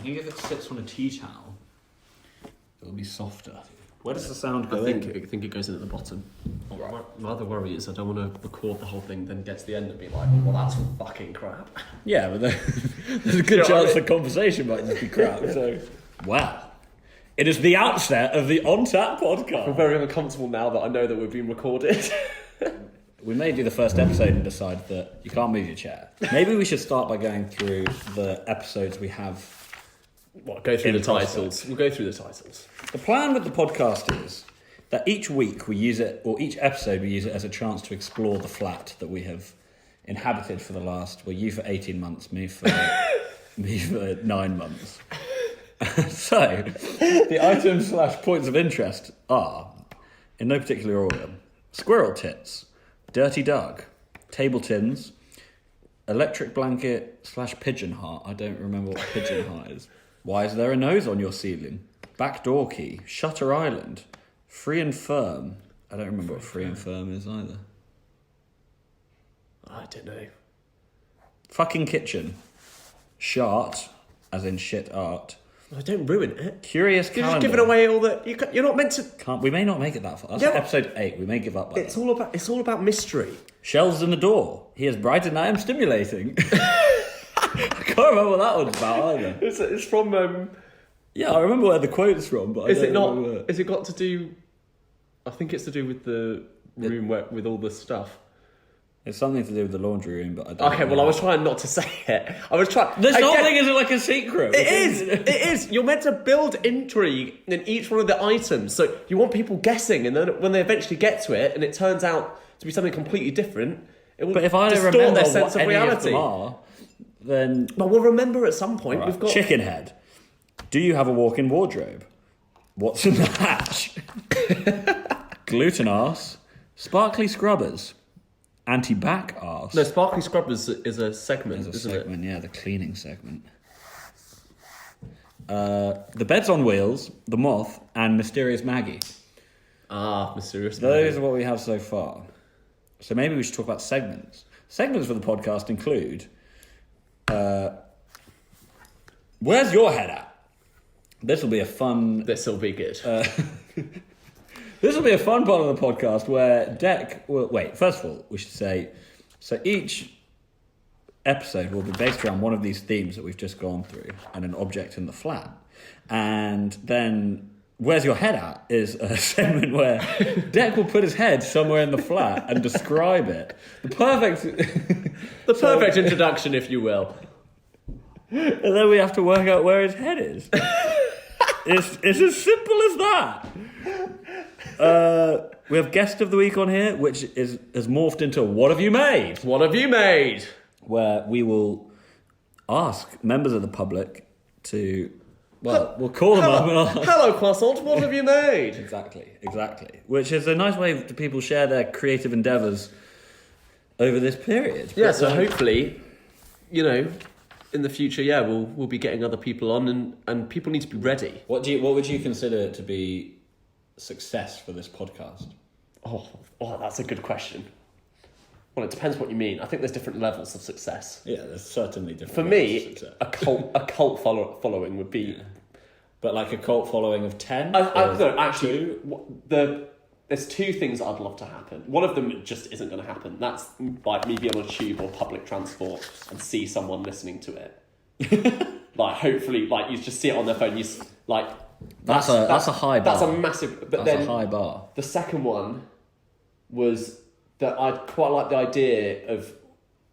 think if it sits on a tea towel, it'll be softer. Where does the sound go in? I think it goes in at the bottom. Right. My other worry is I don't want to record the whole thing, then get to the end and be like, well, that's fucking crap. Yeah, but there's a good chance the conversation might just be crap. So, well, it is the outset of the On Tap podcast. I'm very uncomfortable now that I know that we're being recorded. We may do the first episode and decide that you can't move your chair. Maybe we should start by going through the episodes we have. What, go through the titles? We'll go through the titles. The plan with the podcast is that each week we use it, or each episode we use it as a chance to explore the flat that we have inhabited for the last, well, you for 18 months, me for 9 months. So, the items / points of interest are, in no particular order, squirrel tits, dirty Doug, table tins, electric blanket / pigeon heart. I don't remember what pigeon heart is. Why is there a nose on your ceiling? Backdoor key, Shutter Island, free and firm. I don't remember what free and firm is either. I don't know. Fucking kitchen, shart, as in shit art. Oh, don't ruin it. Curious You're calendar. just giving away all the. You're not meant to. We may not make it that far. That's episode 8. We may give up by It's all about mystery. Shelves in the door. He is bright and I am stimulating. I can't remember what that one's about either. It's from. Yeah, I remember where the quote's from, but is it not? Is it got to do? I think it's to do with the room with all the stuff. It's something to do with the laundry room, but I don't. Okay, well, I was trying not to say it. I was trying. This whole thing isn't like a secret. It is. It is. You're meant to build intrigue in each one of the items, so you want people guessing, and then when they eventually get to it, and it turns out to be something completely different, it will. But if I don't distort remember their sense what of any reality. of them are, then. But we'll remember at some point. Right. We've got chicken head. Do you have a walk-in wardrobe? What's in the hatch? Gluten arse. Sparkly scrubbers. Anti-back arse. No, Sparkly Scrubbers is a segment, There's a isn't segment, yeah, the cleaning segment. The Beds on Wheels, The Moth, and Mysterious Maggie. Ah, Mysterious Those Maggie. are what we have so far. So maybe we should talk about segments. Segments for the podcast include... Where's your head at? This will be a fun... This will be good. This will be a fun part of the podcast where Deck... Well, wait, first of all, we should say... So each episode will be based around one of these themes that we've just gone through and an object in the flat. And then Where's Your Head At is a segment where Deck will put his head somewhere in the flat and describe it. The perfect Introduction, if you will. And then we have to work out where his head is. It's as simple as that. We have Guest of the Week on here, which has morphed into What Have You Made? What have you made? Where we will ask members of the public to... Well, we'll call them up and ask... Hello, Croissant, what have you made? Exactly. Which is a nice way to people share their creative endeavours over this period. Yeah, so hopefully, in the future, we'll be getting other people on, and people need to be ready. What would you consider to be success for this podcast? Oh, that's a good question. Well, it depends what you mean. I think there's different levels of success. Yeah, there's certainly different. For me, a cult following would be, yeah. But like a cult following of 10. No, actually, there's two things I'd love to happen. One of them just isn't going to happen. That's like me being on a tube or public transport and see someone listening to it. Like, hopefully, like you just see it on their phone. That's a high bar. That's a massive. But that's a high bar. The second one was that I quite like the idea of,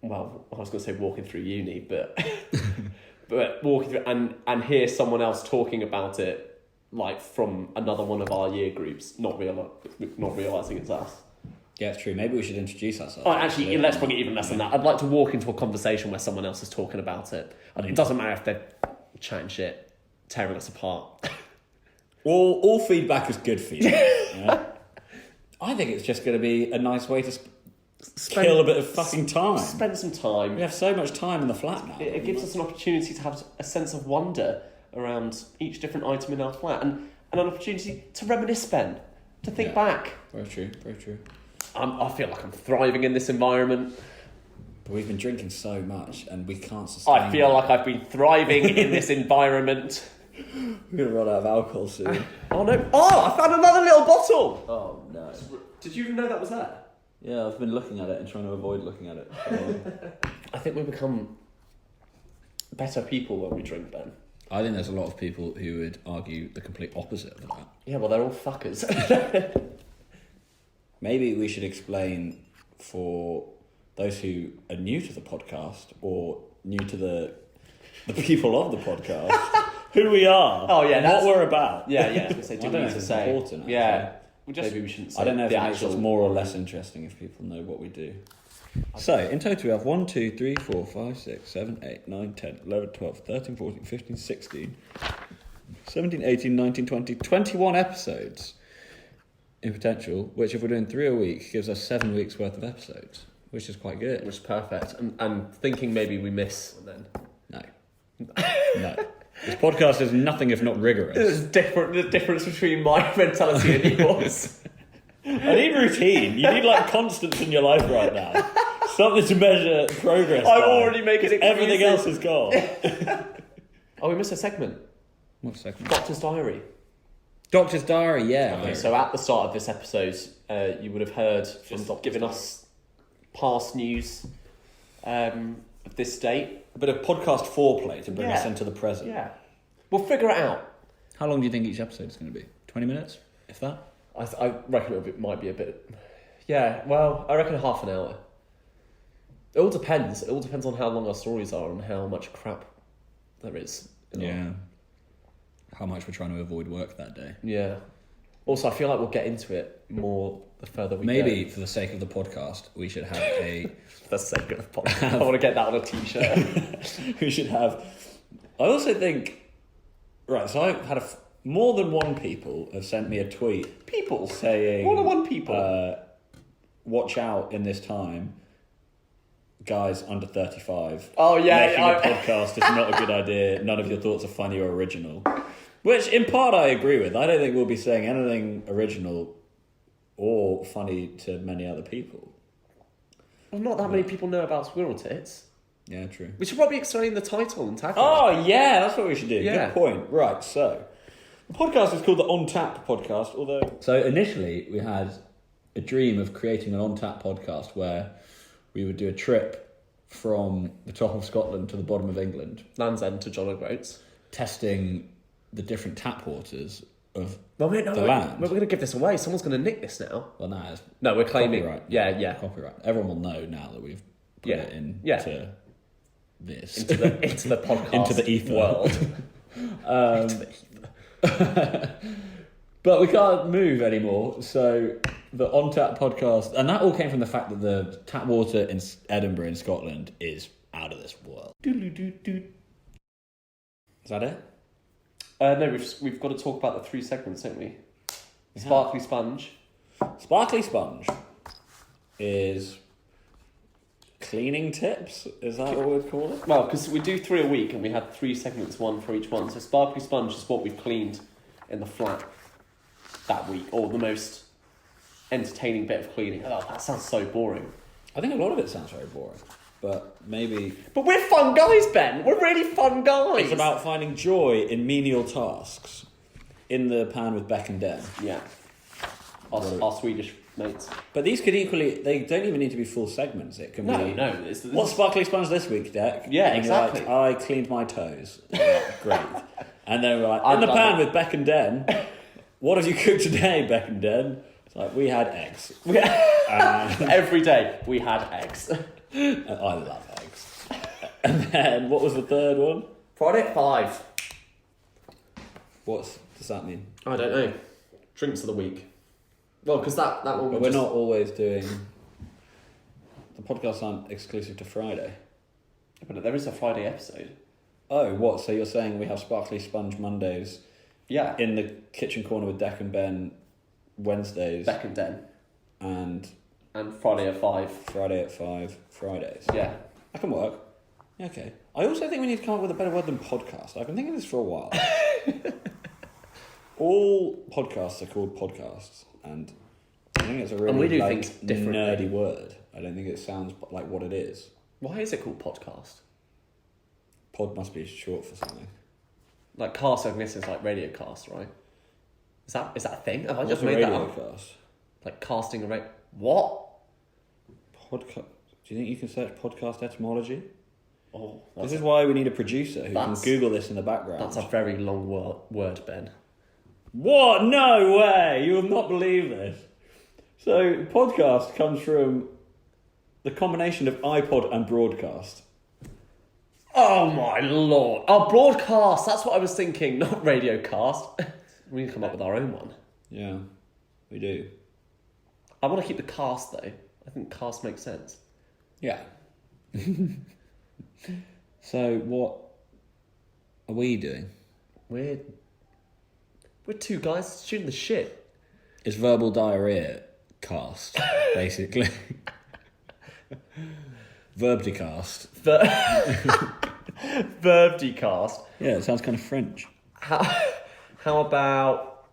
well, I was going to say walking through uni, but but walking through and hear someone else talking about it, like from another one of our year groups, not realising it's us. Yeah, it's true. Maybe we should introduce ourselves. Oh, actually, let's bring it even less than that. I'd like to walk into a conversation where someone else is talking about it. And it doesn't matter if they're chatting shit, tearing us apart. All feedback is good feedback. Yeah? I think it's just going to be a nice way to kill a bit of fucking time. Spend some time. We have so much time in the flat now. It gives us an opportunity to have a sense of wonder around each different item in our flat and an opportunity to reminisce, Ben, to think back. Very true. I feel like I'm thriving in this environment. But we've been drinking so much and we can't sustain I feel like I've been thriving in this environment. We're going to run out of alcohol soon. Oh no. Oh, I found another little bottle. Oh, no. Did you even know that was there? Yeah, I've been looking at it and trying to avoid looking at it. I think we become better people when we drink, Ben. I think there's a lot of people who would argue the complete opposite of that. Yeah, well, they're all fuckers. Maybe we should explain for those who are new to the podcast or new to the people of the podcast who we are. Oh yeah, what we're about. Yeah. I was going to say, do we need to say? Important, actually. Yeah. Maybe we shouldn't say. I don't know if the it makes actual us more or less interesting if people know what we do. So, in total, we have 1, 2, 3, 4, 5, 6, 7, 8, 9, 10, 11, 12, 13, 14, 15, 16, 17, 18, 19, 20, 21 episodes in potential, which, if we're doing 3 a week, gives us 7 weeks' worth of episodes, which is quite good. Which is perfect. And thinking maybe we miss then. No. No. This podcast is nothing if not rigorous. There's the difference between my mentality and yours. I need routine. You need like constants in your life right now. Something to measure progress. I'm already making it everything else is gone. Oh, we missed a segment. What segment? Doctor's Diary. Doctor's Diary, yeah. Okay, so at the start of this episode, you would have heard from giving us past news of this date. A bit of podcast foreplay to bring us into the present. Yeah. We'll figure it out. How long do you think each episode is going to be? 20 minutes, if that? I reckon it might be a bit... Yeah, well, I reckon half an hour. It all depends. It all depends on how long our stories are and how much crap there is. How much we're trying to avoid work that day. Yeah. Also, I feel like we'll get into it more the further we go. Maybe, for the sake of the podcast, we should have a... For the sake of the podcast. I want to get that on a t-shirt. We should have... I also think... Right, so I've had more than one people have sent me a tweet. People? Saying... More than one people? Watch out in this time. Guys under 35. Oh, yeah. Making a podcast is not a good idea. None of your thoughts are funny or original. Which, in part, I agree with. I don't think we'll be saying anything original or funny to many other people. Well, not that many people know about squirrel tits. Yeah, true. We should probably explain the title and tag. Oh, yeah, that's what we should do. Yeah. Good point. Right, so... The podcast is called the On Tap podcast, although... So, initially, we had a dream of creating an On Tap podcast where we would do a trip from the top of Scotland to the bottom of England. Land's End to John O'Groats. Testing the different tap waters of the land. We're going to give this away. Someone's going to nick this now. Well, no, no, we're claiming. Copyright. Yeah. Copyright. Everyone will know now that we've put it into this. Into the podcast into the ether world. Into the ether. But we can't move anymore, so the On Tap podcast... And that all came from the fact that the tap water in Edinburgh in Scotland is out of this world. Is that it? No, we've got to talk about the 3 segments, don't we? Sparkly Sponge. Sparkly Sponge is cleaning tips. Is that what we'd call it? Well, because we do 3 a week and we had 3 segments, one for each one. So Sparkly Sponge is what we've cleaned in the flat that week, or the most entertaining bit of cleaning. Oh, that sounds so boring. I think a lot of it sounds very boring, but maybe... But we're fun guys, Ben. We're really fun guys. It's about finding joy in menial tasks. In the pan with Beck and Den. Yeah. Our Swedish mates. But these could equally... They don't even need to be full segments. It can be... No. What's Sparkly Sponge this week, Deck? Yeah, and exactly. You're like, I cleaned my toes. Great. And then we're like, in the pan with Beck and Den. What have you cooked today, Beck and Den? It's like, we had eggs. Every day, we had eggs. And I love eggs. And then, what was the third one? Friday at 5. What does that mean? I don't know. Drinks of the week. Well, because that one... But we're not always doing... The podcasts aren't exclusive to Friday. But there is a Friday episode. Oh, what? So you're saying we have Sparkly Sponge Mondays... Yeah. In the kitchen corner with Deck and Ben Wednesdays. Beck and Den. And Friday at 5. Friday at 5 Fridays. Yeah. That can work. Okay. I also think we need to come up with a better word than podcast. I've been thinking this for a while. All podcasts are called podcasts. And I think it's a really things differently. nerdy word. I don't think it sounds like what it is. Why is it called podcast? Pod must be short for something. Like cast, I guess, is like radio cast, right? Is that a thing? Have I just What's a made that radio up? cast? Like casting a What? Podcast. Do you think you can search podcast etymology? Oh, This is why we need a producer who can Google this in the background. That's a very long word, Ben. What? No way! You will not believe this. So, podcast comes from the combination of iPod and broadcast. Oh my lord! Oh, broadcast. That's what I was thinking, not radio cast. We can come up with our own one. Yeah, we do. I want to keep the cast though. I think cast makes sense. Yeah. So, what are we doing? We're two guys shooting the shit. It's verbal diarrhea cast, basically. Verbdicast. Verbdicast. Yeah, it sounds kind of French. How about...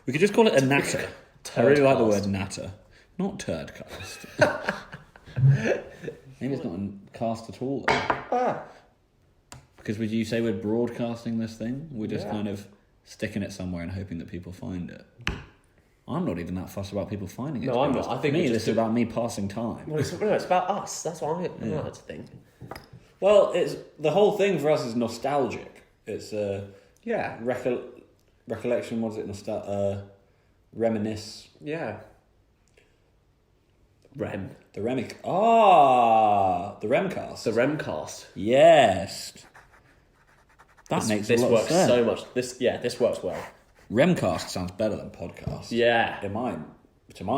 We could just call it a natter. I really like the word natter. Not turdcast. Maybe it's not a cast at all, though. Because would you say we're broadcasting this thing? We're just kind of sticking it somewhere and hoping that people find it. I'm not even that fussed about people finding it. No, I'm not. I think this is about me passing time. Well, it's about us. That's what I like to think. Well, it's the whole thing for us is nostalgic. It's recollection. What is it? Reminisce. Yeah. Rem. The Rem. The Rem-cast. The Rem-cast. Yes. That makes a lot of sense. This works so much. This works well. Rem-cast sounds better than podcast. Yeah. To my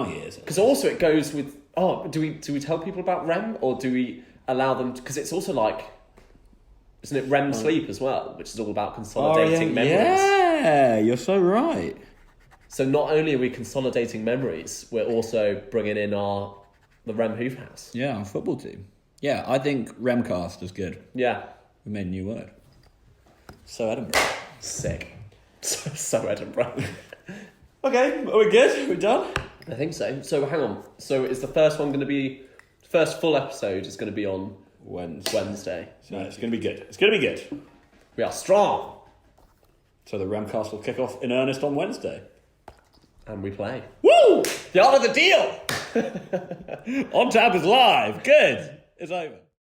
ears. Because also it goes with... Oh, do we tell people about REM? Or do we allow them... Because it's also like... Isn't it REM sleep as well? Which is all about consolidating memories. Yeah, you're so right. So not only are we consolidating memories, we're also bringing in the REM Hoof House. Yeah, our football team. Yeah, I think Remcast is good. Yeah. We made a new word. So Edinburgh. Sick. So Edinburgh. Okay, are we good? We're done? I think so. So hang on. So is the first one going to be... First full episode is going to be on... Wednesday. So it's going to be good. It's going to be good. We are strong. So the Remcast will kick off in earnest on Wednesday. And we play. Woo! The art of the deal! On Tap is live. Good. It's over.